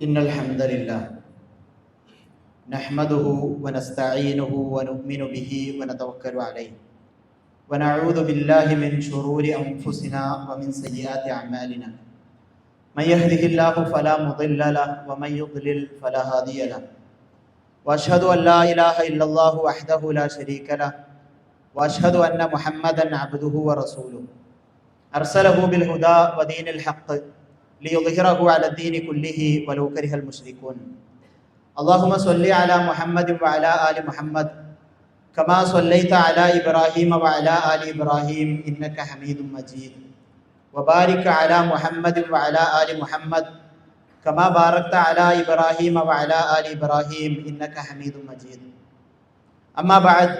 إن الحمد لله نحمده ونستعينه ونؤمن به ونتوكل عليه ونعوذ بالله من شرور أنفسنا ومن سيئات أعمالنا من يهده الله فلا مضل له ومن يضلل فلا هادي له وأشهد أن لا إله إلا الله وحده لا شريك له وأشهد أن محمدا عبده ورسوله أرسله بالهدى ودين الحق ليظهره على الدين كله ولو كره المشركون اللهم صل على محمد وعلى آل محمد كما صليت على إبراهيم وعلى آل إبراهيم إنك حميد مجيد وبارك على محمد وعلى آل محمد كما باركت على إبراهيم وعلى آل إبراهيم إنك حميد مجيد أما بعد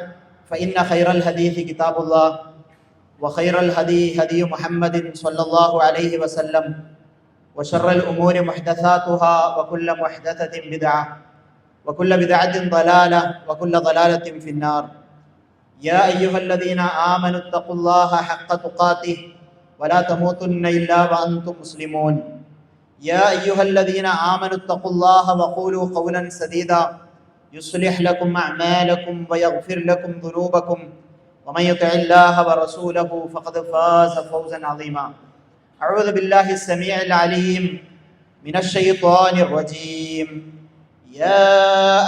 فإن خير الحديث كتاب الله وخير الهدي هدي محمد صلى الله عليه وسلم وشر الأمور محدثاتها وكل محدثة بدعة وكل بدعة ضلالة وكل ضلالة في النار يا أيها الذين آمنوا اتقوا الله حق تقاته ولا تموتن إلا وأنتم مسلمون يا أيها الذين آمنوا اتقوا الله وقولوا قولا سديدا يصلح لكم أعمالكم ويغفر لكم ذنوبكم ومن يطع الله ورسوله فقد فاز فوزا عظيما أعوذ بالله السميع العليم من الشيطان الرجيم يا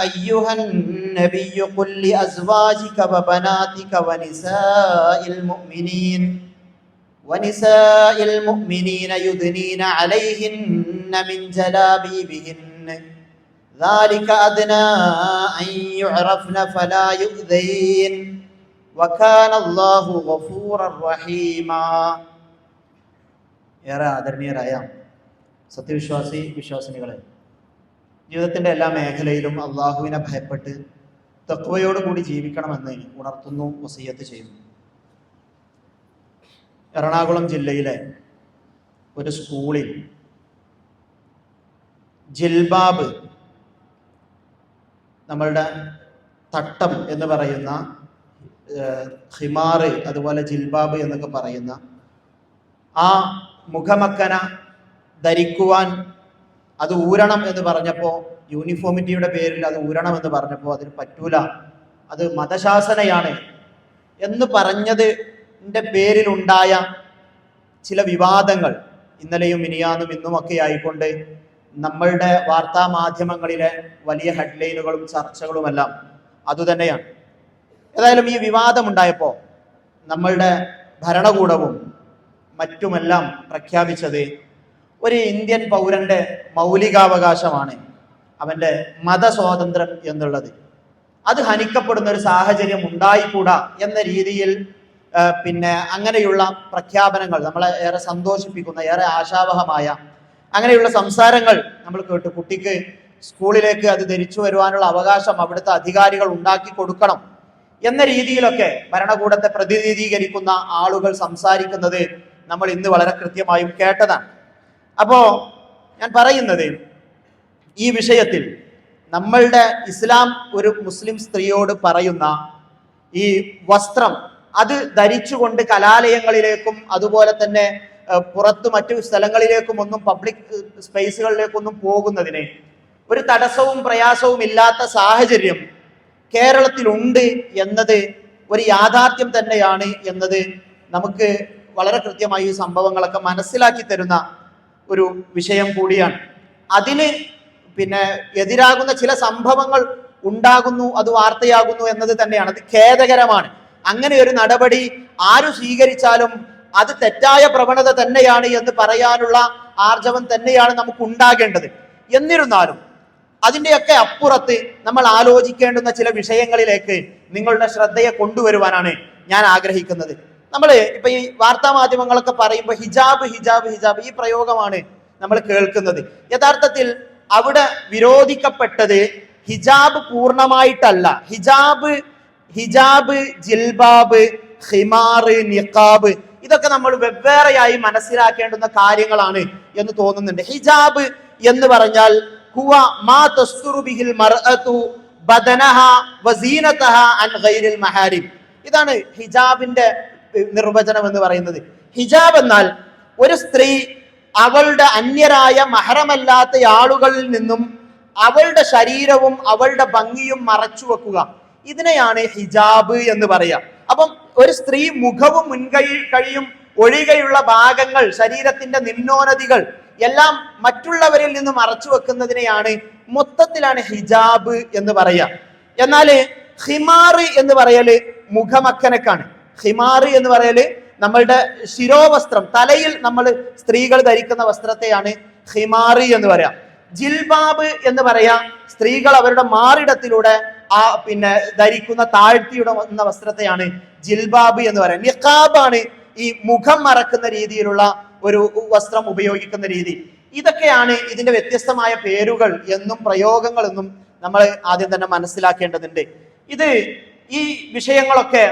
أيها النبي قل لأزواجك وبناتك ونساء المؤمنين يدنين عليهن من جلابيبهن ذلك أدنى أن يعرفن فلا يؤذين وكان الله غفورا رحيما ഏറെ ആദരണീയരായ വിശ്വാസിനികളെ, ജീവിതത്തിൻ്റെ എല്ലാ മേഖലയിലും അള്ളാഹുവിനെ ഭയപ്പെട്ട് തഖ്വയോടുകൂടി ജീവിക്കണമെന്ന് ഉണർത്തുന്നു, വസിയ്യത്ത് ചെയ്യുന്നു. എറണാകുളം ജില്ലയിലെ ഒരു സ്കൂളിൽ ജിൽബാബ്, നമ്മളുടെ തട്ടം എന്ന് പറയുന്ന ഹിമാറ്, അതുപോലെ ജിൽബാബ് എന്നൊക്കെ പറയുന്ന ആ മുഖമക്കന ധരിക്കുവാൻ അത് ഊരണം എന്ന് പറഞ്ഞപ്പോൾ, യൂണിഫോമിറ്റിയുടെ പേരിൽ അത് ഊരണം എന്ന് പറഞ്ഞപ്പോൾ അതിന് പറ്റൂല, അത് മതശാസനയാണ് എന്ന് പറഞ്ഞതിൻ്റെ പേരിലുണ്ടായ ചില വിവാദങ്ങൾ ഇന്നലെയും മിനിയാന്നും ഇന്നുമൊക്കെ ആയിക്കൊണ്ട് നമ്മളുടെ വാർത്താ മാധ്യമങ്ങളിലെ വലിയ ഹെഡ്ലൈനുകളും ചർച്ചകളുമെല്ലാം അതുതന്നെയാണ്. ഏതായാലും ഈ വിവാദമുണ്ടായപ്പോൾ നമ്മളുടെ ഭരണകൂടവും മറ്റുമെല്ലാം പ്രഖ്യാപിച്ചത് ഒരു ഇന്ത്യൻ പൗരന്റെ മൗലികാവകാശമാണ് അവന്റെ മതസ്വാതന്ത്ര്യം എന്നുള്ളത്. അത് ഹനിക്കപ്പെടുന്ന ഒരു സാഹചര്യം ഉണ്ടായിക്കൂടാ എന്ന രീതിയിൽ അങ്ങനെയുള്ള പ്രഖ്യാപനങ്ങൾ നമ്മളെ ഏറെ സന്തോഷിപ്പിക്കുന്ന, ഏറെ ആശാവഹമായ അങ്ങനെയുള്ള സംസാരങ്ങൾ നമ്മൾ കേട്ടു. കുട്ടിക്ക് സ്കൂളിലേക്ക് അത് ധരിച്ചു വരുവാനുള്ള അവകാശം അവിടുത്തെ അധികാരികൾ ഉണ്ടാക്കി കൊടുക്കണം എന്ന രീതിയിലൊക്കെ ഭരണകൂടത്തെ പ്രതിനിധീകരിക്കുന്ന ആളുകൾ സംസാരിക്കുന്നത് നമ്മൾ ഇന്ന് വളരെ കൃത്യമായും കേട്ടതാണ്. അപ്പോ ഞാൻ പറയുന്നത്, ഈ വിഷയത്തിൽ നമ്മളുടെ ഇസ്ലാം ഒരു മുസ്ലിം സ്ത്രീയോട് പറയുന്ന ഈ വസ്ത്രം അത് ധരിച്ചുകൊണ്ട് കലാലയങ്ങളിലേക്കും അതുപോലെ തന്നെ പുറത്ത് മറ്റു സ്ഥലങ്ങളിലേക്കും ഒന്നും, പബ്ലിക് സ്പേസുകളിലേക്കൊന്നും പോകുന്നതിന് ഒരു തടസ്സവും പ്രയാസവും ഇല്ലാത്ത സാഹചര്യം കേരളത്തിലുണ്ട് എന്നത് ഒരു യാഥാർത്ഥ്യം തന്നെയാണ് എന്നത് നമുക്ക് വളരെ കൃത്യമായി ഈ സംഭവങ്ങളൊക്കെ മനസ്സിലാക്കി തരുന്ന ഒരു വിഷയം കൂടിയാണ്. അതിന് എതിരാകുന്ന ചില സംഭവങ്ങൾ ഉണ്ടാകുന്നു, അത് വാർത്തയാകുന്നു എന്നത് തന്നെയാണ്. അത് ഖേദകരമാണ്. അങ്ങനെ ഒരു നടപടി ആരു സ്വീകരിച്ചാലും അത് തെറ്റായ പ്രവണത തന്നെയാണ് എന്ന് പറയാനുള്ള ആർജവം തന്നെയാണ് നമുക്ക് ഉണ്ടാകേണ്ടത്. എന്നിരുന്നാലും അതിൻ്റെയൊക്കെ അപ്പുറത്ത് നമ്മൾ ആലോചിക്കേണ്ടുന്ന ചില വിഷയങ്ങളിലേക്ക് നിങ്ങളുടെ ശ്രദ്ധയെ കൊണ്ടുവരുവാനാണ് ഞാൻ ആഗ്രഹിക്കുന്നത്. നമ്മൾ ഇപ്പൊ ഈ വാർത്താ മാധ്യമങ്ങളൊക്കെ പറയുമ്പോൾ ഹിജാബ് ഹിജാബ് ഹിജാബ് ഈ പ്രയോഗമാണ് നമ്മൾ കേൾക്കുന്നത്. യഥാർത്ഥത്തിൽ അവിടെ വിരോധിക്കപ്പെട്ടത് ഹിജാബ് പൂർണ്ണമായിട്ടല്ല. ഹിജാബ്, ജിൽബാബ്, ഹിമാറ്, നിഖാബ് ഇതൊക്കെ നമ്മൾ വെവ്വേറെയായി മനസ്സിലാക്കേണ്ടുന്ന കാര്യങ്ങളാണ് എന്ന് തോന്നുന്നുണ്ട്. ഹിജാബ് എന്ന് പറഞ്ഞാൽ ഹുവ മാ തസ്തുറു ബിഹിൽ മർഅതു ബദനഹ വസീനതഹ അൻ ഗൈരിൽ മഹാരിം. ഇതാണ് ഹിജാബിന്റെ നിർവചനം എന്ന് പറയുന്നത്. ഹിജാബ് എന്നാൽ ഒരു സ്ത്രീ അവളുടെ അന്യരായ മഹറമല്ലാത്ത ആളുകളിൽ നിന്നും അവളുടെ ശരീരവും അവളുടെ ഭംഗിയും മറച്ചു വെക്കുക. ഇതിനെയാണ് ഹിജാബ് എന്ന് പറയാം. അപ്പം ഒരു സ്ത്രീ മുഖവും കഴിയും ഒഴികെയുള്ള ഭാഗങ്ങൾ, ശരീരത്തിന്റെ നിമ്നോന്നതികൾ എല്ലാം മറ്റുള്ളവരിൽ നിന്ന് മറച്ചു വെക്കുന്നതിനെയാണ് മൊത്തത്തിലാണ് ഹിജാബ് എന്ന് പറയാ. എന്നാല് ഹിമാറ് എന്ന് പറയല് മുഖമക്കനക്കാണ്. ഹിമാറ് എന്ന് പറയല് നമ്മളുടെ ശിരോവസ്ത്രം, തലയിൽ നമ്മൾ സ്ത്രീകൾ ധരിക്കുന്ന വസ്ത്രത്തെയാണ് ഹിമാറ് എന്ന് പറയാം. ജിൽബാബ് എന്ന് പറയാ സ്ത്രീകൾ അവരുടെ മാറിടത്തിലൂടെ ധരിക്കുന്ന താഴ്ത്തിയിടുന്ന വസ്ത്രത്തെയാണ് ജിൽബാബ് എന്ന് പറയാം. നിഖാബാണ് ഈ മുഖം മറക്കുന്ന രീതിയിലുള്ള ഒരു വസ്ത്രം ഉപയോഗിക്കുന്ന രീതി. ഇതൊക്കെയാണ് ഇതിന്റെ വ്യത്യസ്തമായ പേരുകൾ എന്നും പ്രയോഗങ്ങൾ എന്നും നമ്മൾ ആദ്യം തന്നെ മനസ്സിലാക്കേണ്ടതുണ്ട്. ഈ വിഷയങ്ങളൊക്കെ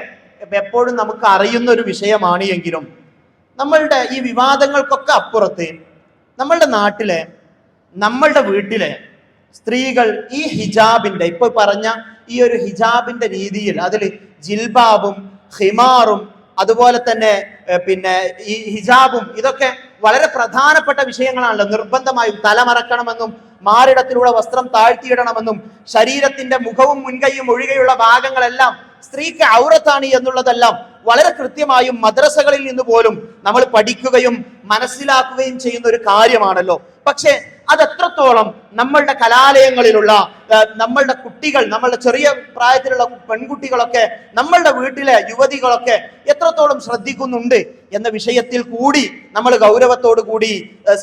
എപ്പോഴും നമുക്ക് അറിയുന്ന ഒരു വിഷയമാണ് എങ്കിലും നമ്മളുടെ ഈ വിവാദങ്ങൾക്കൊക്കെ അപ്പുറത്ത് നമ്മളുടെ നാട്ടിലെ, നമ്മളുടെ വീട്ടിലെ സ്ത്രീകൾ ഈ ഹിജാബിന്റെ, ഇപ്പൊ പറഞ്ഞ ഈ ഒരു ഹിജാബിന്റെ രീതിയിൽ അതിൽ ജിൽബാബും ഹിമാറും അതുപോലെ തന്നെ ഈ ഹിജാബും ഇതൊക്കെ വളരെ പ്രധാനപ്പെട്ട വിഷയങ്ങളാണല്ലോ. നിർബന്ധമായും തലമറക്കണമെന്നും മാറിടത്തിലൂടെ വസ്ത്രം താഴ്ത്തിയിടണമെന്നും ശരീരത്തിന്റെ മുഖവും മുൻകൈയും ഒഴികെയുള്ള ഭാഗങ്ങളെല്ലാം സ്ത്രീക്ക് ഔറത്താണ് എന്നുള്ളതെല്ലാം വളരെ കൃത്യമായും മദ്രസകളിൽ നിന്ന് പോലും നമ്മൾ പഠിക്കുകയും മനസ്സിലാക്കുകയും ചെയ്യുന്ന ഒരു കാര്യമാണല്ലോ. പക്ഷെ അതെത്രത്തോളം നമ്മളുടെ കലാലയങ്ങളിലുള്ള നമ്മളുടെ കുട്ടികൾ, നമ്മളുടെ ചെറിയ പ്രായത്തിലുള്ള പെൺകുട്ടികളൊക്കെ, നമ്മളുടെ വീട്ടിലെ യുവതികളൊക്കെ എത്രത്തോളം ശ്രദ്ധിക്കുന്നുണ്ട് എന്ന വിഷയത്തിൽ കൂടി നമ്മൾ ഗൗരവത്തോടു കൂടി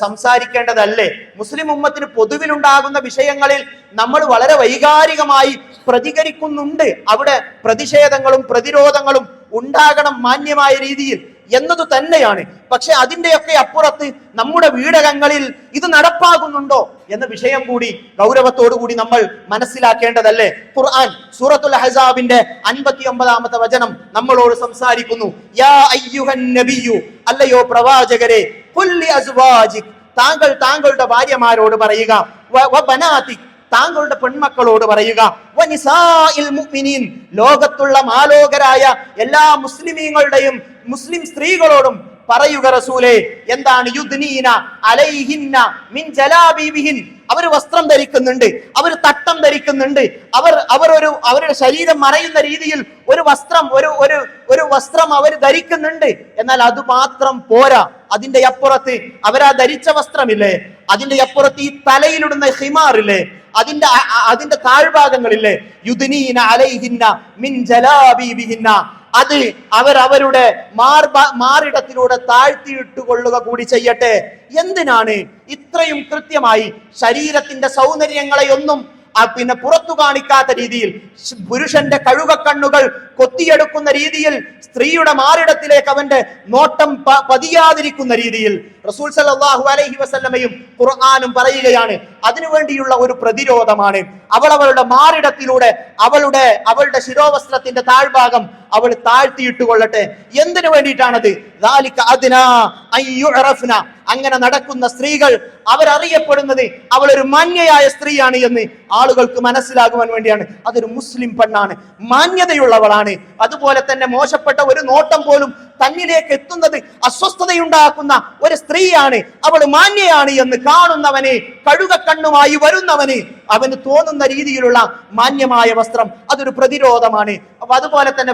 സംസാരിക്കേണ്ടതല്ലേ? മുസ്ലിം ഉമ്മത്തിന് പൊതുവിലുണ്ടാകുന്ന വിഷയങ്ങളിൽ നമ്മൾ വളരെ വൈകാരികമായി പ്രതികരിക്കുന്നുണ്ട്. അവിടെ പ്രതിഷേധങ്ങളും പ്രതിരോധങ്ങളും ഉണ്ടാകണം മാന്യമായ രീതിയിൽ എന്നത് തന്നെയാണ്. പക്ഷെ അതിന്റെയൊക്കെ അപ്പുറത്ത് നമ്മുടെ വീടകങ്ങളിൽ ഇത് നടപ്പാകുന്നുണ്ടോ എന്ന വിഷയം കൂടി ഗൗരവത്തോടു കൂടി നമ്മൾ മനസ്സിലാക്കേണ്ടതല്ലേ? ഖുർആൻ സൂറത്തുൽ അഹ്സാബിന്റെ 59-ാമത്തെ വചനം നമ്മളോട് സംസാരിക്കുന്നു. യാ അയ്യുഹൻ നബിയു, അല്ലയോ പ്രവാചകരെ, ഖുൽ ലി അസ്വാജിക്, താങ്കൾ താങ്കളുടെ ഭാര്യമാരോട് പറയുക, വ ബനാതിക്, താങ്കളുടെ പെൺമക്കളോട് പറയുക, വനിസാഇൽ മുഅ്മിനീൻ, ലോകത്തുള്ള മാലോകരായ എല്ലാ മുസ്ലിമീങ്ങളുടെയും മുസ്ലിം സ്ത്രീകളോടും പറയുക റസൂലേ. എന്താണ്? യുദ്നീന അലൈഹിന്ന മിൻ ജലാബീബിഹിൻ, അവർ വസ്ത്രം ധരിക്കുന്നുണ്ട്, അവർ തട്ടം ധരിക്കുന്നുണ്ട്, അവരുടെ ശരീരം മറയുന്ന രീതിയിൽ ഒരു വസ്ത്രം അവർ ധരിക്കുന്നുണ്ട്. എന്നാൽ അത് മാത്രം പോരാ, അതിന്റെ അപ്പുറത്ത് അവരാ ധരിച്ച വസ്ത്രമില്ലേ, അതിന്റെ അപ്പുറത്ത് ഈ തലയിലിടുന്ന ഹിമാറില്ലേ, അതിന്റെ താഴ്ഭാഗങ്ങളില്ലേ, യുദ്നീന അലൈഹിന്ന മിൻ ജലാബീബിഹിന്ന, അത് അവരുടെ മാറിടത്തിലൂടെ താഴ്ത്തിയിട്ടുകൊള്ളുക കൂടി ചെയ്യട്ടെ. എന്തിനാണ് ഇത്രയും കൃത്യമായി ശരീരത്തിന്റെ സൗന്ദര്യങ്ങളെയൊന്നും പുറത്തു കാണിക്കാത്ത രീതിയിൽ, പുരുഷന്റെ കഴുകക്കണ്ണുകൾ കൊത്തിയെടുക്കുന്ന രീതിയിൽ, സ്ത്രീയുടെ മാറിടത്തിലേക്ക് അവന്റെ നോട്ടം പതിയാതിരിക്കുന്ന രീതിയിൽ റസൂൽ സല്ലല്ലാഹു അലൈഹി വസല്ലമയും ഖുർആനും പറയുകയാണ്. അതിനുവേണ്ടിയുള്ള ഒരു പ്രതിരോധമാണ്. അവളുടെ മാറിടത്തിലൂടെ അവളുടെ ശിരോവസ്ത്രത്തിന്റെ താഴ്ഭാഗം അവൾ താഴ്ത്തിയിട്ടുകൊള്ളട്ടെ. എന്തിനു വേണ്ടിയിട്ടാണത്? അങ്ങനെ നടക്കുന്ന സ്ത്രീകൾ അവരറിയപ്പെടുന്നത് അവളൊരു മാന്യയായ സ്ത്രീയാണ് എന്ന് ആളുകൾക്ക് മനസ്സിലാകുവാൻ വേണ്ടിയാണ്. അതൊരു മുസ്ലിം പെണ്ണാണ്, മാന്യതയുള്ളവളാണ്. അതുപോലെ തന്നെ മോശപ്പെട്ട ഒരു നോട്ടം പോലും തന്നിലേക്ക് എത്തുന്നത് അസ്വസ്ഥതയുണ്ടാക്കുന്ന ഒരു സ്ത്രീയാണ്, അവൾ മാന്യയാണ് എന്ന് കാണുന്നവന്, കഴുകക്കണ്ണുമായി വരുന്നവന് അവന് തോന്നുന്ന രീതിയിലുള്ള മാന്യമായ വസ്ത്രം അതൊരു പ്രതിരോധമാണ്. അപ്പൊ അതുപോലെ തന്നെ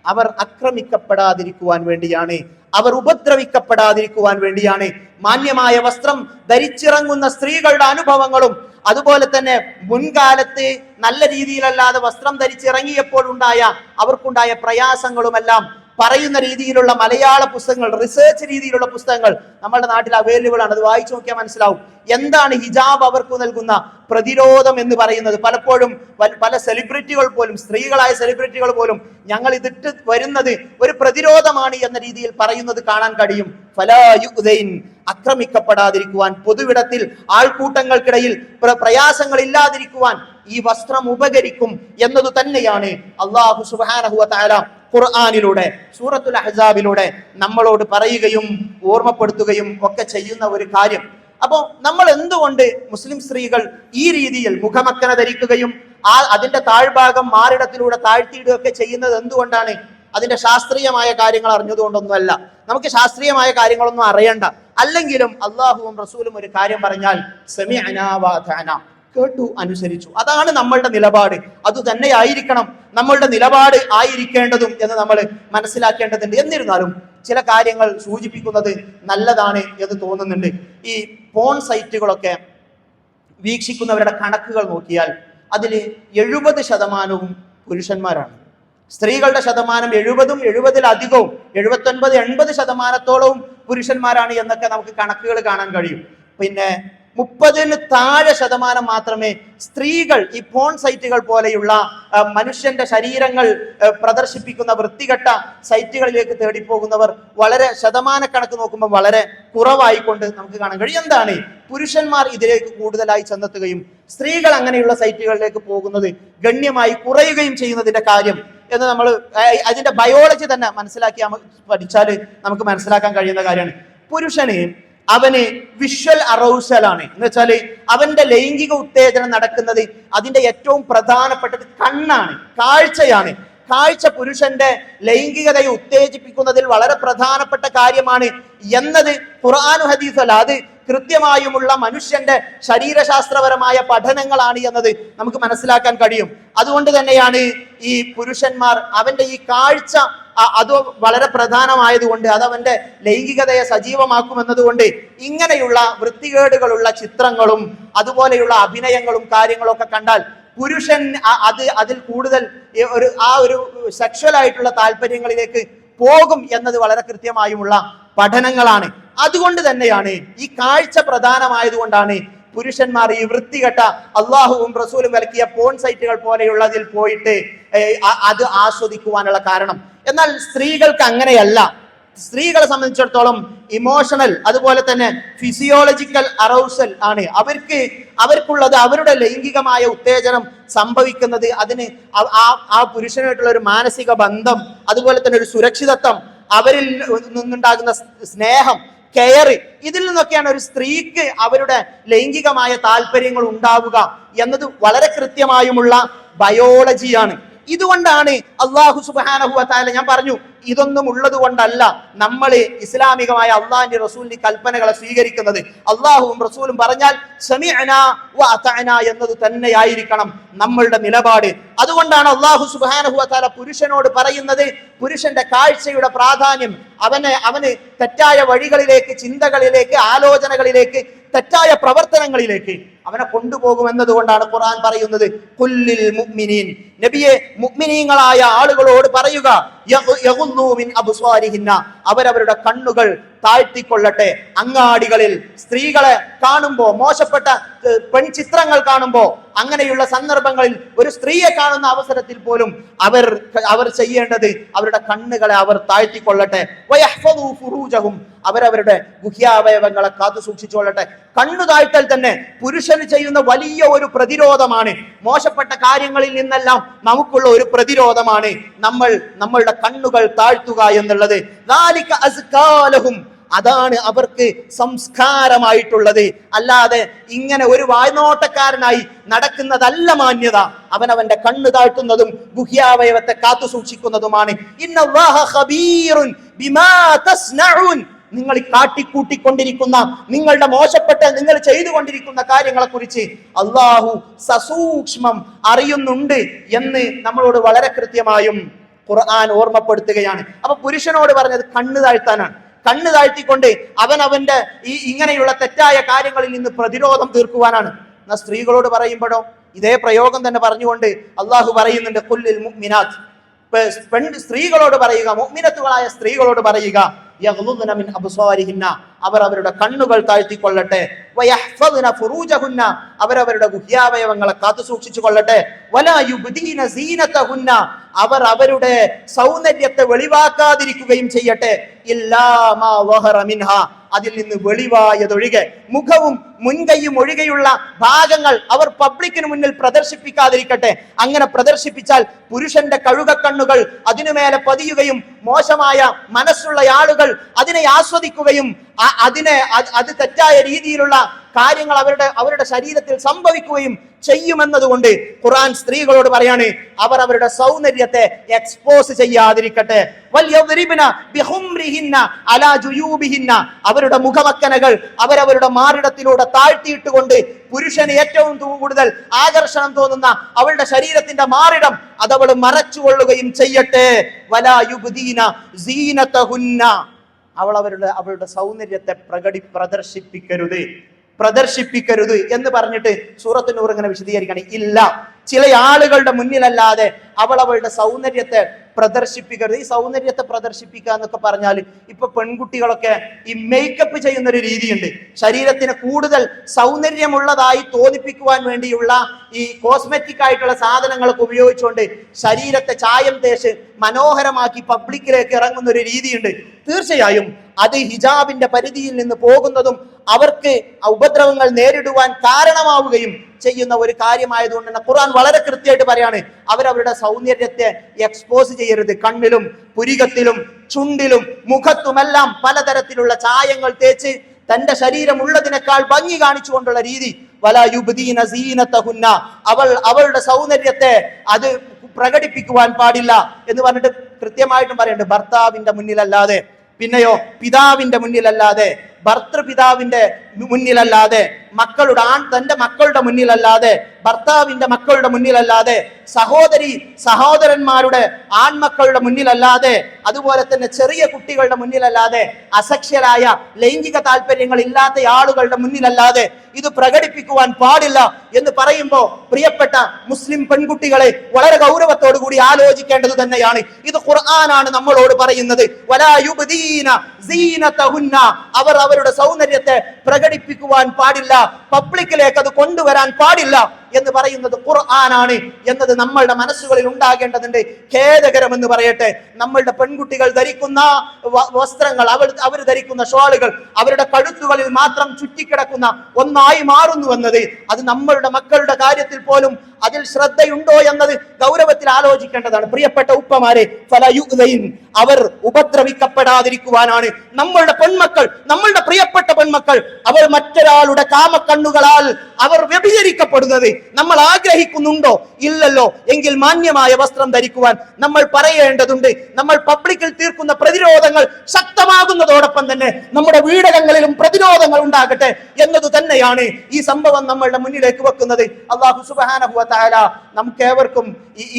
അവർ ആക്രമിക്കപ്പെടാതിരിക്കുവാൻ വേണ്ടിയാണ്, അവർ ഉപദ്രവിക്കപ്പെടാതിരിക്കുവാൻ വേണ്ടിയാണ് മാന്യമായ വസ്ത്രം ധരിച്ചിറങ്ങുന്ന സ്ത്രീകളുടെ അനുഭവങ്ങളും അതുപോലെ തന്നെ മുൻകാലത്ത് നല്ല രീതിയിലല്ലാതെ വസ്ത്രം ധരിച്ചിറങ്ങിയപ്പോൾ അവർക്കുണ്ടായ പ്രയാസങ്ങളുമെല്ലാം പറയുന്ന രീതിയിലുള്ള മലയാള പുസ്തകങ്ങൾ, റിസർച്ച് രീതിയിലുള്ള പുസ്തകങ്ങൾ നമ്മുടെ നാട്ടിൽ അവൈലബിൾ ആണ്. അത് വായിച്ചു നോക്കിയാൽ മനസ്സിലാവും എന്താണ് ഹിജാബ് അവർക്ക് നൽകുന്ന പ്രതിരോധം എന്ന് പറയുന്നത്. പലപ്പോഴും പല സെലിബ്രിറ്റികൾ പോലും, സ്ത്രീകളായ സെലിബ്രിറ്റികൾ പോലും ഞങ്ങൾ ഇതിട്ട് വരുന്നത് ഒരു പ്രതിരോധമാണ് എന്ന രീതിയിൽ പറയുന്നത് കാണാൻ കഴിയും. ആക്രമിക്കപ്പെടാതിരിക്കുവാൻ, പൊതുവിടത്തിൽ ആൾക്കൂട്ടങ്ങൾക്കിടയിൽ പ്രയാസങ്ങൾ ഇല്ലാതിരിക്കുവാൻ ഈ വസ്ത്രം ഉപകരിക്കും എന്നത് തന്നെയാണ് അല്ലാഹു സുബ്ഹാനഹു വ തആല ഖുർആനിലൂടെ സൂറത്തുൽ അഹ്സാബിലൂടെ നമ്മളോട് പറയുകയും ഓർമ്മപ്പെടുത്തുകയും ഒക്കെ ചെയ്യുന്ന ഒരു കാര്യം. അപ്പോൾ നമ്മൾ എന്തുകൊണ്ട് മുസ്ലിം സ്ത്രീകൾ ഈ രീതിയിൽ മുഖമക്കന ധരിക്കുകയും അതിന്റെ താഴ്ഭാഗം മാറിടത്തിലൂടെ താഴ്ത്തിയിടുകയൊക്കെ ചെയ്യുന്നത് എന്തുകൊണ്ടാണ്? അതിന്റെ ശാസ്ത്രീയമായ കാര്യങ്ങൾ അറിഞ്ഞതുകൊണ്ടൊന്നുമല്ല. നമുക്ക് ശാസ്ത്രീയമായ കാര്യങ്ങളൊന്നും അറിയണ്ട. അല്ലെങ്കിലും അള്ളാഹുവും റസൂലും ഒരു കാര്യം പറഞ്ഞാൽ സമിഅനാ വഅതഅനാ, കേട്ടു അനുസരിച്ചു. അതാണ് നമ്മളുടെ നിലപാട്. അത് തന്നെയായിരിക്കണം നമ്മളുടെ നിലപാട് ആയിരിക്കേണ്ടതും എന്ന് നമ്മൾ മനസ്സിലാക്കേണ്ടതുണ്ട്. എന്നിരുന്നാലും ചില കാര്യങ്ങൾ സൂചിപ്പിക്കുന്നത് നല്ലതാണ് എന്ന് തോന്നുന്നുണ്ട്. ഈ പോൺ സൈറ്റുകളൊക്കെ വീക്ഷിക്കുന്നവരുടെ കണക്കുകൾ നോക്കിയാൽ അതിൽ 70% പുരുഷന്മാരാണ്. സ്ത്രീകളുടെ ശതമാനം 70-70-ലധികവും 79-80% പുരുഷന്മാരാണ് എന്നൊക്കെ നമുക്ക് കണക്കുകൾ കാണാൻ കഴിയും. പിന്നെ 30-ന് താഴെ ശതമാനം മാത്രമേ സ്ത്രീകൾ ഈ പോൺ സൈറ്റുകൾ പോലെയുള്ള മനുഷ്യന്റെ ശരീരങ്ങൾ പ്രദർശിപ്പിക്കുന്ന വൃത്തികെട്ട സൈറ്റുകളിലേക്ക് തേടിപ്പോകുന്നവർ വളരെ ശതമാനക്കണക്ക് നോക്കുമ്പോൾ വളരെ കുറവായിക്കൊണ്ട് നമുക്ക് കാണാൻ കഴിയും. എന്താണ് പുരുഷന്മാർ ഇതിലേക്ക് കൂടുതലായി ചെന്നെത്തുകയും സ്ത്രീകൾ അങ്ങനെയുള്ള സൈറ്റുകളിലേക്ക് പോകുന്നത് ഗണ്യമായി കുറയുകയും ചെയ്യുന്നതിന്റെ കാര്യം എന്ന് നമ്മൾ അതിന്റെ ബയോളജി തന്നെ മനസ്സിലാക്കി പഠിച്ചാൽ നമുക്ക് മനസ്സിലാക്കാൻ കഴിയുന്ന കാര്യമാണ്. പുരുഷന് അവന് വിഷ്വൽ അറൗസലാണ് എന്ന് വെച്ചാൽ അവന്റെ ലൈംഗിക ഉത്തേജനം നടക്കുന്നത് അതിന്റെ ഏറ്റവും പ്രധാനപ്പെട്ടത് കണ്ണാണ്, കാഴ്ചയാണ്. കാഴ്ച പുരുഷന്റെ ലൈംഗികതയെ ഉത്തേജിപ്പിക്കുന്നതിൽ വളരെ പ്രധാനപ്പെട്ട കാര്യമാണ് എന്നത് ഖുർആനും ഹദീസും അല്ല, അത് കൃത്യമായുമുള്ള മനുഷ്യന്റെ ശരീരശാസ്ത്രപരമായ പഠനങ്ങളാണ് എന്നത് നമുക്ക് മനസ്സിലാക്കാൻ കഴിയും. അതുകൊണ്ട് തന്നെയാണ് ഈ പുരുഷന്മാർ അവന്റെ ഈ കാഴ്ച അത് വളരെ പ്രധാനമായതുകൊണ്ട് അത് അവന്റെ ലൈംഗികതയെ സജീവമാക്കുമെന്നതുകൊണ്ട് ഇങ്ങനെയുള്ള വൃത്തികേടുകളുള്ള ചിത്രങ്ങളും അതുപോലെയുള്ള അഭിനയങ്ങളും കാര്യങ്ങളും ഒക്കെ കണ്ടാൽ പുരുഷൻ അതിൽ കൂടുതൽ ഒരു സെക്ഷൽ ആയിട്ടുള്ള താല്പര്യങ്ങളിലേക്ക് പോകും എന്നത് വളരെ കൃത്യമായുമുള്ള പഠനങ്ങളാണ്. അതുകൊണ്ട് തന്നെയാണ് ഈ കാഴ്ച പ്രധാനമായതുകൊണ്ടാണ് പുരുഷന്മാർ ഈ വൃത്തികെട്ട അള്ളാഹുവും റസൂലും വിലക്കിയ പോൺ സൈറ്റുകൾ പോലെയുള്ളതിൽ പോയിട്ട് അത് ആസ്വദിക്കുവാനുള്ള കാരണം. എന്നാൽ സ്ത്രീകൾക്ക് അങ്ങനെയല്ല. സ്ത്രീകളെ സംബന്ധിച്ചിടത്തോളം ഇമോഷണൽ അതുപോലെ തന്നെ ഫിസിയോളജിക്കൽ അറൗസൽ ആണ് അവർക്കുള്ളത്. അവരുടെ ലൈംഗികമായ ഉത്തേജനം സംഭവിക്കുന്നത് അതിന് ആ പുരുഷനായിട്ടുള്ള ഒരു മാനസിക ബന്ധം, അതുപോലെ തന്നെ ഒരു സുരക്ഷിതത്വം, അവരിൽ നിന്നുണ്ടാകുന്ന സ്നേഹം, കെയർ, ഇതിൽ നിന്നൊക്കെയാണ് ഒരു സ്ത്രീക്ക് അവരുടെ ലൈംഗികമായ താല്പര്യങ്ങൾ ഉണ്ടാവുക എന്നത് വളരെ കൃത്യമായുമുള്ള ബയോളജിയാണ്. ഇതുകൊണ്ടാണ് അള്ളാഹു സുബ്ഹാനഹു വ തആല, ഞാൻ പറഞ്ഞു ഇതൊന്നും ഉള്ളത് കൊണ്ടല്ല നമ്മൾ ഇസ്ലാമികമായ അള്ളാഹിന്റെ റസൂലിന്റെ കൽപ്പനകളെ സ്വീകരിക്കുന്നത്. അള്ളാഹുവും റസൂലും പറഞ്ഞാൽ സമിഅനാ വ അതഅനാ എന്നത് തന്നെയായിരിക്കണം നമ്മളുടെ നിലപാട്. അതുകൊണ്ടാണ് അള്ളാഹു സുബ്ഹാനഹു വ തആല പുരുഷനോട് പറയുന്നത് പുരുഷന്റെ കാഴ്ചയുടെ പ്രാധാന്യം അവന് തെറ്റായ വഴികളിലേക്ക്, ചിന്തകളിലേക്ക്, ആലോചനകളിലേക്ക്, തെറ്റായ പ്രവർത്തനങ്ങളിലേക്ക് അവനെ കൊണ്ടുപോകുമെന്നത് കൊണ്ടാണ് ഖുർആൻ പറയുന്നത് ഖുല്ലിൽ മുഅ്മിനീൻ, നബിയെ മുഅ്മിനീങ്ങളായ ആളുകളോട് പറയുക യഗുദ്ദൂ മിൻ അബ്സാരിഹിന്ന, അവരവരുടെ കണ്ണുകൾ താഴ്ത്തിക്കൊള്ളട്ടെ. അങ്ങാടികളിൽ സ്ത്രീകളെ കാണുമ്പോ, മോശപ്പെട്ട പെൺചിത്രങ്ങൾ കാണുമ്പോ, അങ്ങനെയുള്ള സന്ദർഭങ്ങളിൽ ഒരു സ്ത്രീയെ കാണുന്ന അവസരത്തിൽ പോലും അവർ ചെയ്യേണ്ടത് അവരുടെ കണ്ണുകളെ അവർ താഴ്ത്തിക്കൊള്ളട്ടെ. വയഹ്ഫദൂ ഫുറൂജഹും, അവരവരുടെ ഗുഹ്യാവയവങ്ങളെ കാത്തു സൂക്ഷിച്ചുകൊള്ളട്ടെ. കണ്ണു താഴ്ത്തൽ തന്നെ പുരുഷന് ചെയ്യുന്ന വലിയ ഒരു പ്രതിരോധമാണ്. മോശപ്പെട്ട കാര്യങ്ങളിൽ നിന്നെല്ലാം നമുക്കുള്ള ഒരു പ്രതിരോധമാണ് നമ്മളുടെ കണ്ണുകൾ താഴ്ത്തുക എന്നുള്ളത്. ദാലിക അസ്കാലഹും, അതാണ് അവർക്ക് സംസ്കാരമായിട്ടുള്ളത്. അല്ലാതെ ഇങ്ങനെ ഒരു വായ്നോട്ടക്കാരനായി നടക്കുന്നതല്ല മാന്യത. അവനവന്റെ കണ്ണ് താഴ്ത്തുന്നതും ഗുഹ്യാവയവത്തെ കാത്തു സൂക്ഷിക്കുന്നതുമാണ്. ഇന്നല്ലാഹ ഖബീറുൻ ബിമാ തസ്നഊൻ, നിങ്ങൾ കാട്ടിക്കൂട്ടിക്കൊണ്ടിരിക്കുന്ന, നിങ്ങളുടെ മോശപ്പെട്ട നിങ്ങൾ ചെയ്തുകൊണ്ടിരിക്കുന്ന കാര്യങ്ങളെ കുറിച്ച് അള്ളാഹു സസൂക്ഷ്മം അറിയുന്നുണ്ട് എന്ന് നമ്മളോട് വളരെ കൃത്യമായും ഖുർആൻ ഓർമ്മപ്പെടുത്തുകയാണ്. അപ്പൊ പുരുഷനോട് പറഞ്ഞത് കണ്ണ് താഴ്ത്താനാണ്. കണ്ണ് താഴ്ത്തിക്കൊണ്ട് അവന്റെ ഇങ്ങനെയുള്ള തെറ്റായ കാര്യങ്ങളിൽ നിന്ന് പ്രതിരോധം തീർക്കുവാനാണ്. എന്നാൽ സ്ത്രീകളോട് പറയുമ്പോഴോ ഇതേ പ്രയോഗം തന്നെ പറഞ്ഞുകൊണ്ട് അള്ളാഹു പറയുന്നുണ്ട് ഖുല്ലിൽ മുഅ്മിനാത്ത്, സ്ത്രീകളോട് പറയുക, മുഅ്മിനത്തുകളായ സ്ത്രീകളോട് പറയുക യഗ്ളുദ്ന മിൻ അബ്സാരിഹിന്ന, അവർ അവരുടെ കണ്ണുകൾ താഴ്ത്തിക്കൊള്ളട്ടെ. വയഹ്ഫദ്ന ഫുറൂജഹുന്ന, അവരവരുടെ ഗുഹ്യാവയവങ്ങളെ കാത്തു സൂക്ഷിച്ചു കൊള്ളട്ടെ. വലാ യുബ്ദീന സീനതഹുന്ന, അവർ അവരുടെ സൗന്ദര്യത്തെ വെളിവാക്കാതിരിക്കുകയും ചെയ്യട്ടെ. ഇല്ലാ മാ വഹറ മിൻഹ, അതിൽ നിന്ന് വെളിവായതൊഴികെ, മുഖവും മുൻകൈയും ഒഴികെയുള്ള ഭാഗങ്ങൾ അവർ പബ്ലിക്കിന് മുന്നിൽ പ്രദർശിപ്പിക്കാതിരിക്കട്ടെ. അങ്ങനെ പ്രദർശിപ്പിച്ചാൽ പുരുഷന്റെ കഴുകക്കണ്ണുകൾ അതിനുമേലെ പതിയുകയും മോശമായ മനസ്സുള്ള ആളുകൾ അതിനെ ആസ്വദിക്കുകയും അത് തെറ്റായ രീതിയിലുള്ള കാര്യങ്ങൾ അവരുടെ ശരീരത്തിൽ സംഭവിക്കുകയും ചെയ്യുമെന്നതുകൊണ്ട് ഖുർആൻ സ്ത്രീകളോട് പറയാണ് അവർ അവരുടെ സൗന്ദര്യത്തെ എക്സ്പോസ് ചെയ്യാതിരിക്കട്ടെ. വൽയദ്രിബ്ന ബിഹുംരിഹിന്ന അലാ ജുയൂബിഹിന്ന, അവരുടെ മുഖമക്കനകൾ അവരവരുടെ മാറിടത്തിലൂടെ താഴ്ത്തിയിട്ടുകൊണ്ട് പുരുഷന് ഏറ്റവും കൂടുതൽ ആകർഷണം തോന്നുന്ന അവളുടെ ശരീരത്തിന്റെ മാറിടം അതവൾ മറച്ചുകൊള്ളുകയും ചെയ്യട്ടെ. വലാ യുബ്ദീന സീനതഹുന്ന, അവളുടെ സൗന്ദര്യത്തെ പ്രദർശിപ്പിക്കരുത് എന്ന് പറഞ്ഞിട്ട് സൂറത്തുൻ നൂർ ഇങ്ങനെ വിശദീകരിക്കണം. ഇല്ല, ചില ആളുകളുടെ മുന്നിലല്ലാതെ അവളുടെ സൗന്ദര്യത്തെ പ്രദർശിപ്പിക്കരുത്. ഈ സൗന്ദര്യത്തെ പ്രദർശിപ്പിക്കുക എന്നൊക്കെ പറഞ്ഞാൽ ഇപ്പൊ പെൺകുട്ടികളൊക്കെ ഈ മേക്കപ്പ് ചെയ്യുന്ന ഒരു രീതിയുണ്ട്. ശരീരത്തിന് കൂടുതൽ സൗന്ദര്യമുള്ളതായി തോന്നിപ്പിക്കുവാൻ വേണ്ടിയുള്ള ഈ കോസ്മെറ്റിക് ആയിട്ടുള്ള സാധനങ്ങളൊക്കെ ഉപയോഗിച്ചുകൊണ്ട് ശരീരത്തെ ചായം തേച്ച് മനോഹരമാക്കി പബ്ലിക്കിലേക്ക് ഇറങ്ങുന്ന ഒരു രീതിയുണ്ട്. തീർച്ചയായും അത് ഹിജാബിന്റെ പരിധിയിൽ നിന്ന് പോകുന്നതും അവർക്ക് ഉപദ്രവങ്ങൾ നേരിടുവാൻ കാരണമാവുകയും ചെയ്യുന്ന ഒരു കാര്യമായതുകൊണ്ട് തന്നെ ഖുർആൻ വളരെ കൃത്യമായിട്ട് പറയാണ്, അവരവരുടെ സൗന്ദര്യത്തെ എക്സ്പോസ് ചെയ്യരുത്. കണ്ണിലും പുരികത്തിലും ചുണ്ടിലും മുഖത്തുമെല്ലാം പലതരത്തിലുള്ള ചായങ്ങൾ തേച്ച് തന്റെ ശരീരം ഉള്ളതിനേക്കാൾ ഭംഗി കാണിച്ചുകൊണ്ടുള്ള രീതി. വലാ യുബ്ദീന സീനതഹുന്ന, അവളുടെ സൗന്ദര്യത്തെ അത് പ്രകടിപ്പിക്കുവാൻ പാടില്ല എന്ന് പറഞ്ഞിട്ട് കൃത്യമായിട്ടും പറയുന്നുണ്ട്. ഭർത്താവിന്റെ മുന്നിലല്ലാതെ, പിന്നെയോ പിതാവിന്റെ മുന്നിലല്ലാതെ, ഭർത്തൃപിതാവിന്റെ മുന്നിലല്ലാതെ, തന്റെ മക്കളുടെ മുന്നിലല്ലാതെ, ഭർത്താവിന്റെ മക്കളുടെ മുന്നിലല്ലാതെ, സഹോദരന്മാരുടെ ആൺമക്കളുടെ മുന്നിലല്ലാതെ, അതുപോലെ തന്നെ ചെറിയ കുട്ടികളുടെ മുന്നിലല്ലാതെ, അസഖ്യരായ ലൈംഗിക താല്പര്യങ്ങൾ ഇല്ലാത്ത ആളുകളുടെ മുന്നിലല്ലാതെ ഇത് പ്രകടിപ്പിക്കുവാൻ പാടില്ല എന്ന് പറയുമ്പോൾ പ്രിയപ്പെട്ട മുസ്ലിം പെൺകുട്ടികളെ വളരെ ഗൗരവത്തോടു കൂടി ആലോചിക്കേണ്ടത് തന്നെയാണ്. ഇത് ഖുർആനാണ് നമ്മളോട് പറയുന്നത്. വലാ യുബ്ദീന സീനതഹുന്ന, അവർ അവരുടെ സൗന്ദര്യത്തെ പ്രകടിപ്പിക്കുവാൻ പാടില്ല, പബ്ലിക്കിലേക്ക് അത് കൊണ്ടുവരാൻ പാടില്ല എന്ന് പറയുന്നത് ഖുർആനാണ് എന്നത് നമ്മളുടെ മനസ്സുകളിൽ ഉണ്ടാകേണ്ടതുണ്ട്. ഖേദകരമെന്ന് പറയട്ടെ, നമ്മളുടെ പെൺകുട്ടികൾ ധരിക്കുന്ന വസ്ത്രങ്ങൾ, അവർ ധരിക്കുന്ന ഷോളുകൾ അവരുടെ കഴുത്തുകളിൽ മാത്രം ചുറ്റിക്കിടക്കുന്ന ഒന്നായി മാറുന്നു എന്നത്, അത് നമ്മളുടെ മക്കളുടെ കാര്യത്തിൽ പോലും അതിൽ ശ്രദ്ധയുണ്ടോ എന്നത് ഗൗരവത്തിൽ ആലോചിക്കേണ്ടതാണ്. പ്രിയപ്പെട്ട ഉപ്പമാരെ, അവർ ഉപദ്രവിക്കപ്പെടാതിരിക്കുവാനാണ് നമ്മളുടെ പെൺമക്കൾ, നമ്മളുടെ പ്രിയപ്പെട്ട പെൺമക്കൾ, അവർ മറ്റൊരാളുടെ കാമക്കണ്ണുകളാൽ അവർ വ്യഭിചരിക്കപ്പെടുന്നത് നമ്മൾ ആഗ്രഹിക്കുന്നുണ്ടോ? ഇല്ലല്ലോ. എങ്കിൽ മാന്യമായ വസ്ത്രം ധരിക്കുവാൻ നമ്മൾ പറയേണ്ടതുണ്ട്. നമ്മൾ പബ്ലിക്കിൽ തീർക്കുന്ന പ്രതിരോധങ്ങൾ ശക്തമാകുന്നതോടൊപ്പം തന്നെ നമ്മുടെ വീടകങ്ങളിലും പ്രതിരോധങ്ങൾ ഉണ്ടാകട്ടെ എന്നത് തന്നെയാണ് ഈ സംഭവം നമ്മളുടെ മുന്നിലേക്ക് വെക്കുന്നത്. അല്ലാഹു സുബ്ഹാനഹു വ തആല നമുക്കേവർക്കും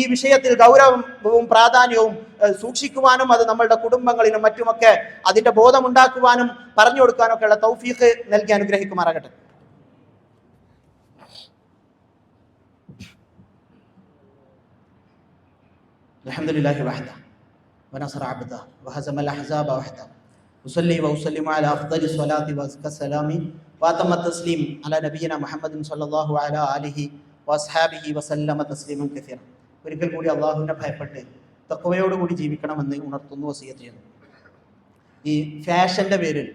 ഈ വിഷയത്തിൽ ഗൗരവവും പ്രാധാന്യവും സൂക്ഷിക്കുവാനും അത് നമ്മളുടെ കുടുംബങ്ങളിലും മറ്റുമൊക്കെ അതിന്റെ ബോധമുണ്ടാക്കുവാനും പറഞ്ഞു കൊടുക്കാനൊക്കെ ഉള്ള തൗഫീഖ് നൽകി അനുഗ്രഹിക്കുമാറാകട്ടെ. അൽഹംദുലില്ലാഹി വഹദഹു വനസറ അബ്ദഹു വഹസമൽ അഹ്സാബ വഹദഹു ഉസല്ലി വഉസല്ലിമു അലാ അഫ്ദലി സ്വലാത്തി വസ്സലാമി വഅതമ തസ്ലീം അലാ നബിയിന മുഹമ്മദിൻ സ്വല്ലല്ലാഹു അലാ ആലിഹി വഅസ്ഹാബിഹി വസല്ലമ തസ്ലീമൻ കസീറ. ഒരിക്കൽ കൂടി അല്ലാഹുവിനെ ഭയപ്പെട്ട് തഖ്വയോടുകൂടി ജീവിക്കണമെന്ന് ഉണർത്തുന്നു, വസിയത്ത് ചെയ്യുന്നു. ഈ ഫാഷന്റെ പേരിൽ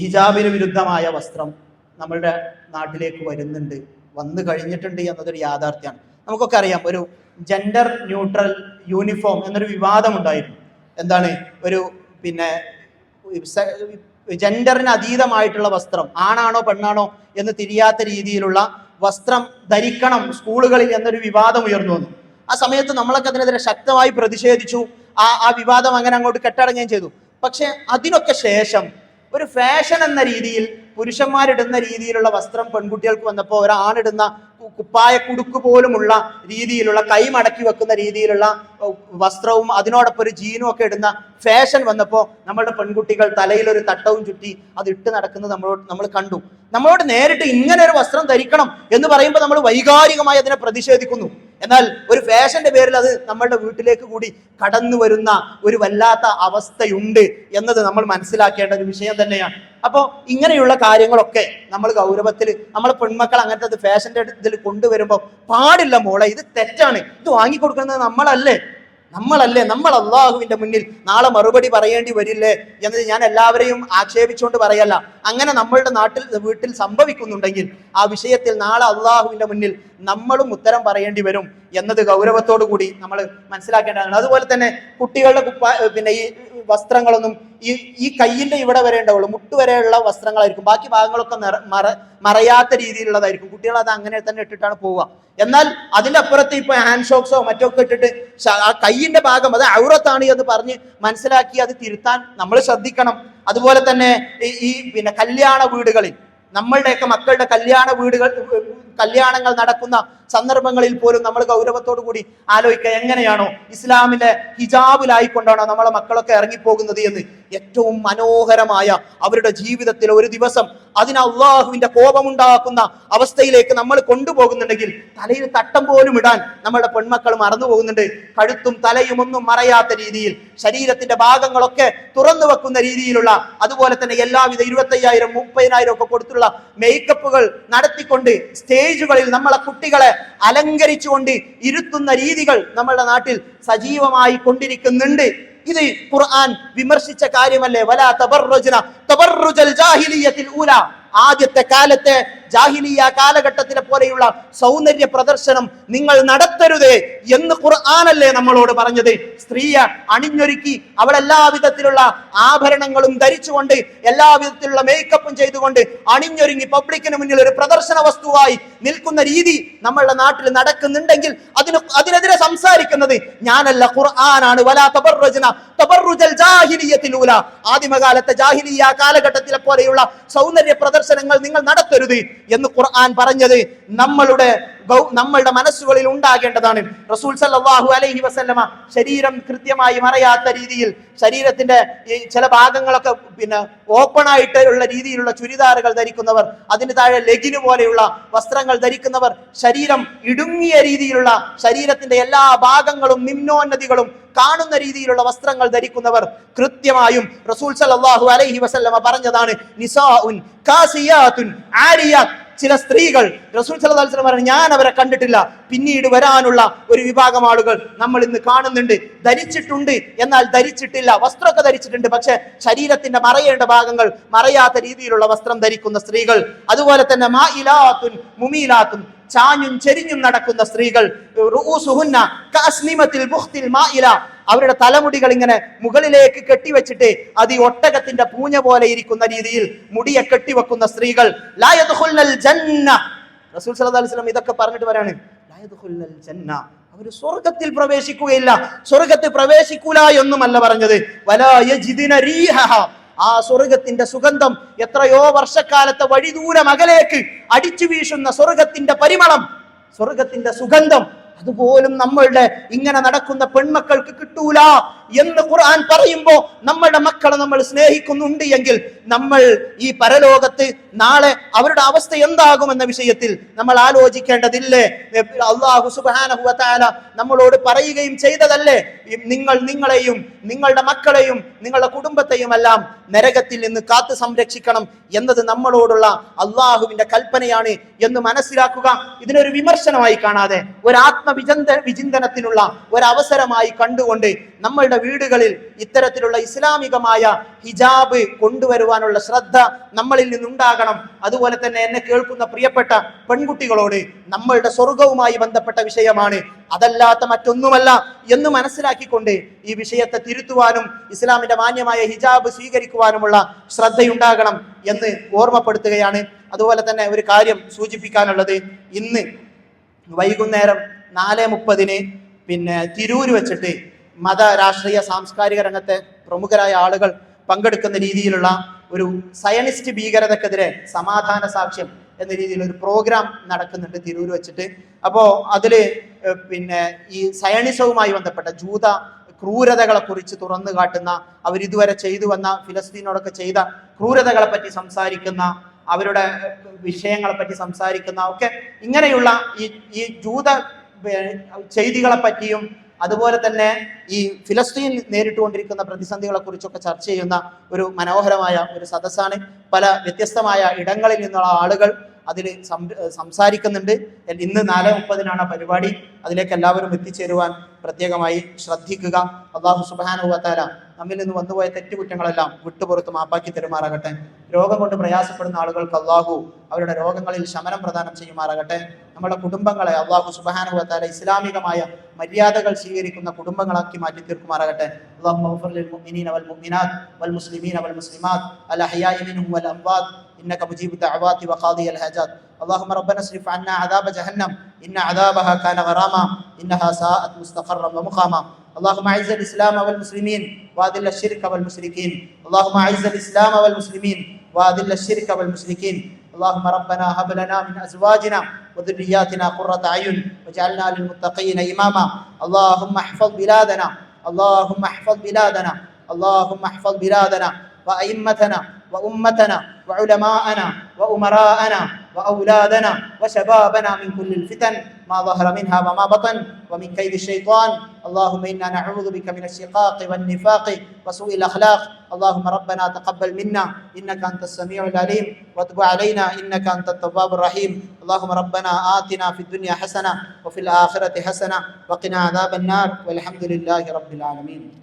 ഹിജാബിന് വിരുദ്ധമായ വസ്ത്രം നമ്മളുടെ നാട്ടിലേക്ക് വന്നു കഴിഞ്ഞിട്ടുണ്ട് എന്നതൊരു യാഥാർത്ഥ്യമാണ്. നമുക്കൊക്കെ അറിയാം, ഒരു ജെൻഡർ ന്യൂട്രൽ യൂണിഫോം എന്നൊരു വിവാദം ഉണ്ടായിരുന്നു. എന്താണ്, ഒരു ജെൻഡറിന് അതീതമായിട്ടുള്ള വസ്ത്രം, ആണാണോ പെണ്ണാണോ എന്ന് തിരിയാത്ത രീതിയിലുള്ള വസ്ത്രം ധരിക്കണം സ്കൂളുകളിൽ എന്നൊരു വിവാദം ഉയർന്നു വന്നു. ആ സമയത്ത് നമ്മളൊക്കെ അതിനെതിരെ ശക്തമായി പ്രതിഷേധിച്ചു. ആ വിവാദം അങ്ങനെ അങ്ങോട്ട് കെട്ടടങ്ങുകയും ചെയ്തു. പക്ഷെ അതിനൊക്കെ ശേഷം ഒരു ഫാഷൻ എന്ന രീതിയിൽ പുരുഷന്മാരിടുന്ന രീതിയിലുള്ള വസ്ത്രം പെൺകുട്ടികൾക്ക് വന്നപ്പോൾ, ഒരാണിടുന്ന കുപ്പായ കുടുക്ക് പോലുമുള്ള രീതിയിലുള്ള കൈ മടക്കി വെക്കുന്ന രീതിയിലുള്ള വസ്ത്രവും അതിനോടൊപ്പം ഒരു ജീനും ഒക്കെ ഇടുന്ന ഫാഷൻ വന്നപ്പോൾ നമ്മളുടെ പെൺകുട്ടികൾ തലയിലൊരു തട്ടവും ചുറ്റി അത് ഇട്ട് നടക്കുന്നത് നമ്മൾ കണ്ടു. നമ്മളോട് നേരിട്ട് ഇങ്ങനെ ഒരു വസ്ത്രം ധരിക്കണം എന്ന് പറയുമ്പോൾ നമ്മൾ വൈകാരികമായി അതിനെ പ്രതിഷേധിക്കുന്നു. എന്നാൽ ഒരു ഫാഷന്റെ പേരിൽ അത് നമ്മളുടെ വീട്ടിലേക്ക് കൂടി കടന്നു വരുന്ന ഒരു വല്ലാത്ത അവസ്ഥയുണ്ട് എന്നത് നമ്മൾ മനസ്സിലാക്കേണ്ട ഒരു വിഷയം തന്നെയാണ്. അപ്പോൾ ഇങ്ങനെയുള്ള കാര്യങ്ങളൊക്കെ നമ്മൾ ഗൗരവത്തിൽ നമ്മളെ പെൺമക്കൾ അങ്ങനത്തെ ഫാഷന്റെ ഇതിൽ കൊണ്ടുവരുമ്പോൾ പാടില്ല മോളെ, ഇത് തെറ്റാണ്, ഇത് വാങ്ങിക്കൊടുക്കുന്നത് നമ്മളല്ലേ, നമ്മൾ അള്ളാഹുവിന്റെ മുന്നിൽ നാളെ മറുപടി പറയേണ്ടി വരില്ലേ എന്നത് ഞാൻ എല്ലാവരെയും ആക്ഷേപിച്ചുകൊണ്ട് പറയല്ല. അങ്ങനെ നമ്മളുടെ വീട്ടിൽ സംഭവിക്കുന്നുണ്ടെങ്കിൽ ആ വിഷയത്തിൽ നാളെ അള്ളാഹുവിന്റെ മുന്നിൽ നമ്മളും ഉത്തരം പറയേണ്ടി വരും എന്നത് ഗൗരവത്തോടു കൂടി നമ്മൾ മനസ്സിലാക്കേണ്ടതാണ്. അതുപോലെ തന്നെ കുട്ടികളുടെ ഈ വസ്ത്രങ്ങളൊന്നും ഈ കയ്യിന്റെ ഇവിടെ വരെ ഉണ്ടാവുള്ളൂ, മുട്ട് വരെയുള്ള വസ്ത്രങ്ങളായിരിക്കും. ബാക്കി ഭാഗങ്ങളൊക്കെ മറയാത്ത രീതിയിലുള്ളതായിരിക്കും. കുട്ടികൾ അത് അങ്ങനെ തന്നെ ഇട്ടിട്ടാണ് പോവുക. എന്നാൽ അതിന്റെ അപ്പുറത്ത് ഇപ്പൊ ഹാൻഡ് ഷോക്സോ മറ്റൊക്കെ ഇട്ടിട്ട് ആ കയ്യിന്റെ ഭാഗം അത് ഔറത്താണ് എന്ന് പറഞ്ഞ് മനസ്സിലാക്കി അത് തിരുത്താൻ നമ്മൾ ശ്രദ്ധിക്കണം. അതുപോലെ തന്നെ ഈ കല്യാണ വീടുകളിൽ നമ്മളുടെയൊക്കെ മക്കളുടെ കല്യാണങ്ങൾ നടക്കുന്ന സന്ദർഭങ്ങളിൽ പോലും നമ്മൾ ഗൗരവത്തോടു കൂടി ആലോചിക്കുക, എങ്ങനെയാണോ ഇസ്ലാമിലെ ഹിജാബിലായിക്കൊണ്ടാണോ നമ്മളെ മക്കളൊക്കെ ഇറങ്ങിപ്പോകുന്നത് എന്ന്. ഏറ്റവും മനോഹരമായ അവരുടെ ജീവിതത്തിൽ ഒരു ദിവസം അതിന് അള്ളാഹുവിന്റെ കോപമുണ്ടാക്കുന്ന അവസ്ഥയിലേക്ക് നമ്മൾ കൊണ്ടുപോകുന്നുണ്ടെങ്കിൽ തലയിൽ തട്ടം പോലും ഇടാൻ നമ്മളുടെ പെൺമക്കൾ മറന്നു പോകുന്നുണ്ട്. കഴുത്തും തലയും ഒന്നും മറയാത്ത രീതിയിൽ ശരീരത്തിന്റെ ഭാഗങ്ങളൊക്കെ തുറന്നു വെക്കുന്ന രീതിയിലുള്ള, അതുപോലെ തന്നെ എല്ലാവിധ 25,000 30,000 ഒക്കെ കൊടുത്തുള്ള മേക്കപ്പുകൾ നടത്തിക്കൊണ്ട് സ്റ്റേജുകളിൽ നമ്മളെ കുട്ടികളെ അലങ്കരിച്ചുകൊണ്ട് ഇരുത്തുന്ന രീതികൾ നമ്മളുടെ നാട്ടിൽ സജീവമായി കൊണ്ടിരിക്കുന്നുണ്ട്. ഇത് ഖുർആൻ വിമർശിച്ച കാര്യമല്ലേ? വലാ തബർറുജ്ന തബർറുജൽ ജാഹിലിയ്യത്തിൽ ഊല. ആദ്യത്തെ കാലത്തെ ജാഹിലിയ കാലഘട്ടത്തിലെ പോലെയുള്ള സൗന്ദര്യ പ്രദർശനം നിങ്ങൾ നടത്തരുതേ എന്ന് ഖുർആനല്ലേ നമ്മളോട് പറഞ്ഞത്? സ്ത്രീയെ അണിഞ്ഞൊരുക്കി അവൾ എല്ലാവിധത്തിലുള്ള ആഭരണങ്ങളും ധരിച്ചുകൊണ്ട് എല്ലാവിധത്തിലുള്ള മേക്കപ്പും ചെയ്തുകൊണ്ട് അണിഞ്ഞൊരുങ്ങി പബ്ലിക്കിന് മുന്നിൽ ഒരു പ്രദർശന വസ്തുവായി നിൽക്കുന്ന രീതി നമ്മളുടെ നാട്ടിൽ നടക്കുന്നുണ്ടെങ്കിൽ അതിനെതിരെ സംസാരിക്കുന്നത് ഞാനല്ല, ഖുർആനാണ്. വലാ തബർറുജ്ന തബർറുജൽ ജാഹിലിയ്യത്തിൽ ഊല. ആദിമകാലത്തെ ജാഹിലിയ കാലഘട്ടത്തിലെ പോലെയുള്ള സൗന്ദര്യ പ്രദർശനങ്ങൾ നിങ്ങൾ നടത്തരുത് എന്ന് ഖുർആൻ പറഞ്ഞത് നമ്മളുടെ മനസ്സുകളിൽ ഉണ്ടാകേണ്ടതാണ്. റസൂൽ സല്ലല്ലാഹു അലൈഹി വസല്ലമ ശരീരം കൃത്യമായി മറയാത്ത രീതിയിൽ ശരീരത്തിന്റെ ചില ഭാഗങ്ങളൊക്കെ ഓപ്പൺ ആയിട്ടുള്ള രീതിയിലുള്ള ചുരിദാറുകൾ ധരിക്കുന്നവർ, അതിന് താഴെ ലെഗിന് പോലെയുള്ള വസ്ത്രങ്ങൾ ധരിക്കുന്നവർ, ശരീരം ഇടുങ്ങിയ രീതിയിലുള്ള ശരീരത്തിന്റെ എല്ലാ ഭാഗങ്ങളും നിമ്നോന്നതികളും കാണുന്ന രീതിയിലുള്ള വസ്ത്രങ്ങൾ ധരിക്കുന്നവർ, കൃത്യമായും റസൂൽ സല്ലല്ലാഹു അലൈഹി വസല്ലമ പറഞ്ഞതാണ് നിസാഉൻ കാസിയാത്തുൻ ആരിയാത്ത്. ചില സ്ത്രീകൾ റസൂൽ സല്ലല്ലാഹു അലൈഹി വസല്ലം പറഞ്ഞു, ഞാൻ അവരെ കണ്ടിട്ടില്ല, പിന്നീട് വരാനുള്ള ഒരു വിഭാഗം ആളുകൾ നമ്മൾ ഇന്ന് കാണുന്നുണ്ട്. ധരിച്ചിട്ടുണ്ട് എന്നാൽ ധരിച്ചിട്ടില്ല, വസ്ത്രമൊക്കെ ധരിച്ചിട്ടുണ്ട്, പക്ഷെ ശരീരത്തിന്റെ മറയേണ്ട ഭാഗങ്ങൾ മറയാത്ത രീതിയിലുള്ള വസ്ത്രം ധരിക്കുന്ന സ്ത്രീകൾ. അതുപോലെ തന്നെ മായിലാത്തുൻ മുമീലാത്തുൻ, ചാഞ്ഞും ചെരിഞ്ഞും നടക്കുന്ന സ്ത്രീകൾ. റൂസുഹുന്ന കഅസ്നിമത്തിൽ ബുഖ്തിൽ മായില, അവരുടെ തലമുടികൾ ഇങ്ങനെ മുകളിലേക്ക് കെട്ടിവെച്ചിട്ട് അത് ഈ ഒട്ടകത്തിന്റെ പൂഞ്ഞ പോലെ ഇരിക്കുന്ന രീതിയിൽ മുടിയെ കെട്ടിവെക്കുന്ന സ്ത്രീകൾ. ലാ യദ്ഖുൽനൽ ജന്ന. റസൂൽ സല്ലല്ലാഹു അലൈഹി വസല്ലം ഇതൊക്കെ പറഞ്ഞിട്ട് പറയാണ്, ലാ യദ്ഖുൽനൽ ജന്ന, അവർ സ്വർഗത്തിൽ പ്രവേശിക്കുകയില്ല. സ്വർഗത്തിൽ പ്രവേശിക്കൂല എന്നുമല്ല പറഞ്ഞത്, വലാ യജിദിന റീഹഹ, ആ സ്വർഗത്തിന്റെ സുഗന്ധം എത്രയോ വർഷക്കാലത്തെ വഴിദൂരം അകലേക്ക് അടിച്ചു വീശുന്ന സ്വർഗത്തിന്റെ പരിമളം, സ്വർഗത്തിന്റെ സുഗന്ധം അതുപോലും നമ്മളുടെ ഇങ്ങനെ നടക്കുന്ന പെൺമക്കൾക്ക് കിട്ടൂല എന്ന് ഖുർആൻ പറയുമ്പോൾ നമ്മളുടെ മക്കളെ നമ്മൾ സ്നേഹിക്കുന്നുണ്ട് എങ്കിൽ നമ്മൾ ഈ പരലോകത്ത് നാളെ അവരുടെ അവസ്ഥ എന്താകുമെന്ന വിഷയത്തിൽ നമ്മൾ ആലോചിക്കേണ്ടതില്ലേ? അല്ലാഹു സുബ്ഹാനഹു വ തആല നമ്മളോട് പറയുകയും ചെയ്തതല്ലേ, നിങ്ങളെയും നിങ്ങളുടെ മക്കളെയും നിങ്ങളുടെ കുടുംബത്തെയും എല്ലാം നരകത്തിൽ നിന്ന് കാത്തു സംരക്ഷിക്കണം എന്നത് നമ്മളോടുള്ള അള്ളാഹുവിന്റെ കൽപ്പനയാണ് എന്ന് മനസ്സിലാക്കുക. ഇതിനൊരു വിമർശനമായി കാണാതെ ഒരു വിചിന്തനത്തിനുള്ള ഒരവസരമായി കണ്ടുകൊണ്ട് നമ്മളുടെ വീടുകളിൽ ഇത്തരത്തിലുള്ള ഇസ്ലാമികമായ ഹിജാബ് കൊണ്ടുവരുവാനുള്ള ശ്രദ്ധ നമ്മളിൽ നിന്നുണ്ടാകണം. അതുപോലെ തന്നെ എന്നെ കേൾക്കുന്ന പ്രിയപ്പെട്ട പെൺകുട്ടികളോട് നമ്മളുടെ സ്വർഗവുമായി ബന്ധപ്പെട്ട വിഷയമാണ്, അതല്ലാത്ത മറ്റൊന്നുമല്ല എന്ന് മനസ്സിലാക്കിക്കൊണ്ട് ഈ വിഷയത്തെ തിരുത്തുവാനും ഇസ്ലാമിന്റെ മാന്യമായ ഹിജാബ് സ്വീകരിക്കുവാനുമുള്ള ശ്രദ്ധയുണ്ടാകണം എന്ന് ഓർമ്മപ്പെടുത്തുകയാണ്. അതുപോലെ തന്നെ ഒരു കാര്യം സൂചിപ്പിക്കാനുള്ളത്, ഇന്ന് വൈകുന്നേരം 4:30 തിരൂര് വെച്ചിട്ട് മത രാഷ്ട്രീയ സാംസ്കാരിക രംഗത്തെ പ്രമുഖരായ ആളുകൾ പങ്കെടുക്കുന്ന രീതിയിലുള്ള ഒരു സയനിസ്റ്റ് ഭീകരതക്കെതിരെ സമാധാന സാക്ഷ്യം എന്ന രീതിയിൽ ഒരു പ്രോഗ്രാം നടക്കുന്നുണ്ട് തിരൂര് വെച്ചിട്ട്. അപ്പോൾ അതില് ഈ സയണിസവുമായി ബന്ധപ്പെട്ട ജൂത ക്രൂരതകളെ കുറിച്ച് തുറന്നു കാട്ടുന്ന, അവരിതുവരെ ചെയ്തു വന്ന ഫിലസ്തീനോടൊക്കെ ചെയ്ത ക്രൂരതകളെ പറ്റി സംസാരിക്കുന്ന, അവരുടെ വിഷയങ്ങളെ പറ്റി സംസാരിക്കുന്ന ഒക്കെ ഇങ്ങനെയുള്ള ഈ ജൂത ചെയ്തികളെ പറ്റിയും അതുപോലെ തന്നെ ഈ ഫിലസ്തീൻ നേരിട്ടുകൊണ്ടിരിക്കുന്ന പ്രതിസന്ധികളെ കുറിച്ചൊക്കെ ചർച്ച ചെയ്യുന്ന ഒരു മനോഹരമായ ഒരു സദസ്സാണ്. പല വ്യത്യസ്തമായ ഇടങ്ങളിൽ നിന്നുള്ള ആളുകൾ അതിൽ സംസാരിക്കുന്നുണ്ട്. ഇന്ന് 4:30 പരിപാടി. അതിലേക്ക് എല്ലാവരും എത്തിച്ചേരുവാൻ പ്രത്യേകമായി ശ്രദ്ധിക്കുക. അല്ലാഹു സുബ്ഹാനഹു വ തആല നമ്മിൽ നിന്ന് വന്നുപോയ തെറ്റുകുറ്റങ്ങളെല്ലാം വിട്ടുപുറത്ത് മാപ്പാക്കി തരുമാറാകട്ടെ. രോഗം കൊണ്ട് പ്രയാസപ്പെടുന്ന ആളുകൾക്ക് അള്ളാഹു അവരുടെ രോഗങ്ങളിൽ ശമനം പ്രദാനം ചെയ്യുമാറാകട്ടെ. നമ്മുടെ കുടുംബങ്ങളെ അള്ളാഹു സുബ്ഹാനഹു വ തആല ഇസ്ലാമികമായ മര്യാദകൾ സ്വീകരിക്കുന്ന കുടുംബങ്ങളാക്കി മാറ്റി തീർക്കുമാറാകട്ടെ. അല്ലാഹുമ്മ ഗ്ഫിർ ലിൽ മുഅ്മിനീന വൽ മുഅ്മിനാത്ത് വൽ മുസ്ലിമീന വൽ മുസ്ലിമാത്ത് അൽ അഹ്യാഇ മിൻഹും വൽ അംവാത്ത് إنك مجيب الدعوات وقاضي الحاجات. اللهم ربنا اصرف عنا عذاب جهنم إن عذابها كان غراما إنها ساءت مستقرا ومقاما. اللهم أعز الإسلام والمسلمين وأذل الشرك والمشركين. اللهم أعز الإسلام والمسلمين وأذل الشرك والمشركين. اللهم ربنا هب لنا من أزواجنا وذرياتنا قرة أعين واجعلنا للمتقين إماما. اللهم احفظ بلادنا اللهم احفظ بلادنا اللهم احفظ بلادنا وأئمتنا وأمتنا وعلماءنا وأمراءنا وأولادنا وشبابنا من كل الفتن ما ظهر منها وما بطن ومن كيد الشيطان. اللهم إنا نعوذ بك من الشقاق والنفاق وسوء الأخلاق. اللهم ربنا تقبل منا إنك أنت السميع العليم وتب علينا إنك أنت التواب الرحيم. اللهم ربنا آتنا في الدنيا حسنة وفي الآخرة حسنة وقنا عذاب النار والحمد لله رب العالمين.